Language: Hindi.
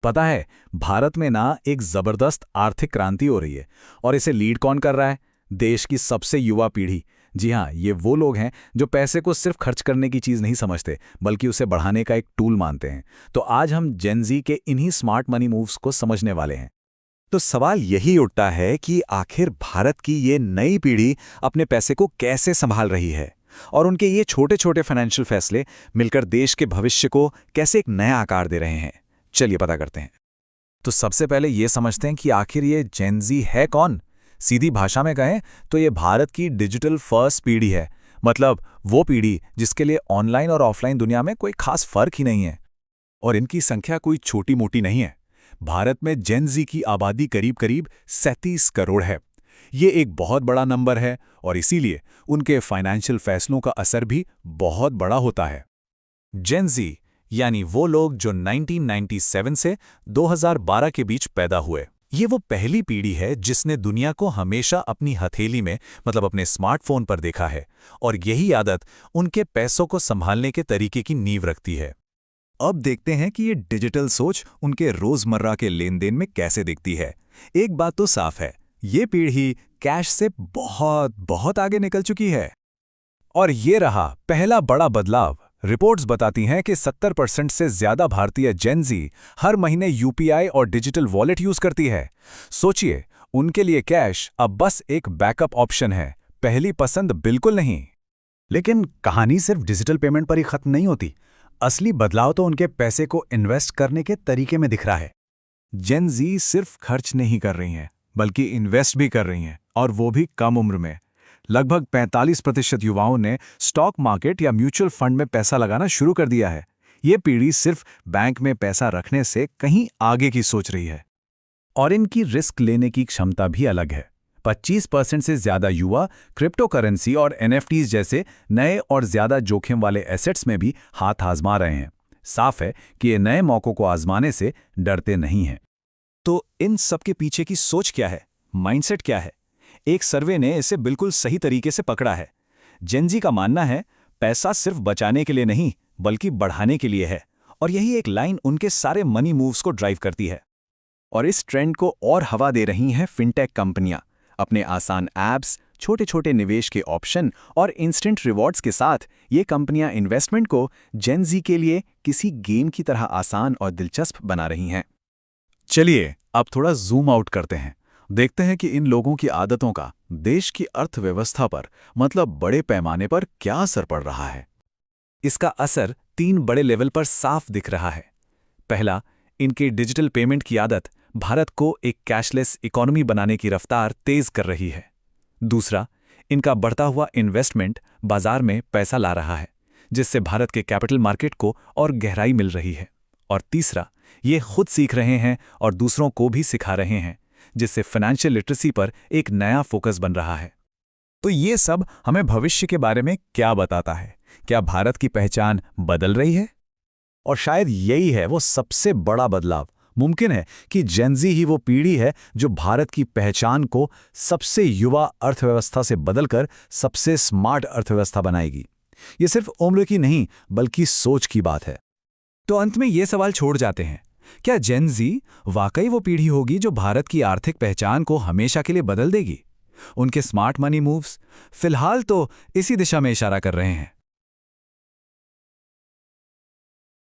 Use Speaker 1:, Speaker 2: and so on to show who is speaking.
Speaker 1: पता है, भारत में ना एक जबरदस्त आर्थिक क्रांति हो रही है। और इसे लीड कौन कर रहा है? देश की सबसे युवा पीढ़ी। जी हाँ, ये वो लोग हैं जो पैसे को सिर्फ खर्च करने की चीज़ नहीं समझते, बल्कि उसे बढ़ाने का एक टूल मानते हैं। तो आज हम जेन ज़ी के इन्हीं स्मार्ट मनी मूव्स को समझने वाले हैं।
Speaker 2: तो सवाल यही उठता है कि आखिर भारत की ये नई पीढ़ी अपने पैसे को कैसे संभाल रही है और उनके ये छोटे छोटे फाइनेंशियल फैसले मिलकर देश के भविष्य को कैसे एक नया आकार दे रहे हैं। चलिए पता करते हैं।
Speaker 1: तो सबसे पहले ये समझते हैं कि आखिर ये जेन ज़ी है कौन। सीधी भाषा में कहें तो ये भारत की डिजिटल फर्स्ट पीढ़ी है। मतलब वो पीढ़ी जिसके लिए ऑनलाइन और ऑफलाइन दुनिया में कोई खास फर्क ही नहीं है।
Speaker 2: और इनकी संख्या कोई छोटी मोटी नहीं है। भारत में जेन ज़ी की आबादी करीब करीब 37 करोड़ है। ये एक बहुत बड़ा नंबर है और इसीलिए उनके फाइनेंशियल फैसलों का असर भी बहुत बड़ा होता है।
Speaker 1: जेन ज़ी यानी वो लोग जो 1997 से 2012 के बीच पैदा हुए। ये वो पहली पीढ़ी है जिसने दुनिया को हमेशा अपनी हथेली में, मतलब अपने स्मार्टफोन पर देखा है, और यही आदत उनके पैसों को संभालने के तरीके की नींव रखती है।
Speaker 2: अब देखते हैं कि ये डिजिटल सोच उनके रोजमर्रा के लेन देन में कैसे दिखती है। एक बात तो साफ है, ये पीढ़ी कैश से बहुत बहुत आगे निकल चुकी है।
Speaker 1: और ये रहा पहला बड़ा बदलाव। रिपोर्ट्स बताती हैं कि 70% से ज्यादा भारतीय जेन ज़ी हर महीने यूपीआई और डिजिटल वॉलेट यूज करती है। सोचिए, उनके लिए कैश अब बस एक बैकअप ऑप्शन है, पहली पसंद बिल्कुल नहीं।
Speaker 3: लेकिन कहानी सिर्फ डिजिटल पेमेंट पर ही खत्म नहीं होती। असली बदलाव तो उनके पैसे को इन्वेस्ट करने के तरीके में दिख रहा है।
Speaker 2: जेन ज़ी सिर्फ खर्च नहीं कर रही हैं, बल्कि इन्वेस्ट भी कर रही हैं, और वो भी कम उम्र में। लगभग 45% युवाओं ने स्टॉक मार्केट या म्यूचुअल फंड में पैसा लगाना शुरू कर दिया है। ये पीढ़ी सिर्फ बैंक में पैसा रखने से कहीं आगे की सोच रही है।
Speaker 3: और इनकी रिस्क लेने की क्षमता भी अलग है। 25% से ज्यादा युवा क्रिप्टो करेंसी और एनएफटीज जैसे नए और ज्यादा जोखिम वाले एसेट्स में भी हाथ आजमा रहे हैं। साफ है कि ये नए मौकों को आजमाने से डरते नहीं हैं।
Speaker 2: तो इन सब के पीछे की सोच क्या है, माइंडसेट क्या है? एक सर्वे ने इसे बिल्कुल सही तरीके से पकड़ा है। जेन ज़ी का मानना है, पैसा सिर्फ बचाने के लिए नहीं, बल्कि बढ़ाने के लिए है। और यही एक लाइन उनके सारे मनी मूव्स को ड्राइव करती है। और इस ट्रेंड को और हवा दे रही हैं फिनटेक कंपनियां। अपने आसान ऐप्स, छोटे छोटे निवेश के ऑप्शन और इंस्टेंट रिवॉर्ड्स के साथ ये कंपनियां इन्वेस्टमेंट को जेन ज़ी के लिए किसी गेम की तरह आसान और दिलचस्प बना रही हैं।
Speaker 3: चलिए अब थोड़ा जूम आउट करते हैं। देखते हैं कि इन लोगों की आदतों का देश की अर्थव्यवस्था पर, मतलब बड़े पैमाने पर क्या असर पड़ रहा है।
Speaker 1: इसका असर 3 बड़े लेवल पर साफ दिख रहा है। पहला, इनकी डिजिटल पेमेंट की आदत भारत को एक कैशलेस इकोनॉमी बनाने की रफ्तार तेज कर रही है। दूसरा, इनका बढ़ता हुआ इन्वेस्टमेंट बाजार में पैसा ला रहा है, जिससे भारत के कैपिटल मार्केट को और गहराई मिल रही है। और तीसरा, ये खुद सीख रहे हैं और दूसरों को भी सिखा रहे हैं, जिससे फाइनेंशियल लिटरेसी पर एक नया फोकस बन रहा है।
Speaker 3: तो ये सब हमें भविष्य के बारे में क्या बताता है? क्या भारत की पहचान बदल रही है?
Speaker 1: और शायद यही है वो सबसे बड़ा बदलाव। मुमकिन है कि जेन ज़ी ही वो पीढ़ी है जो भारत की पहचान को सबसे युवा अर्थव्यवस्था से बदलकर सबसे स्मार्ट अर्थव्यवस्था बनाएगी। ये सिर्फ उम्र की नहीं, बल्कि सोच की बात है। तो अंत में ये सवाल छोड़ जाते हैं, क्या जेन ज़ी वाकई वो पीढ़ी होगी जो भारत की आर्थिक पहचान को हमेशा के लिए बदल देगी? उनके स्मार्ट मनी मूव्स फिलहाल तो इसी दिशा में इशारा कर रहे हैं।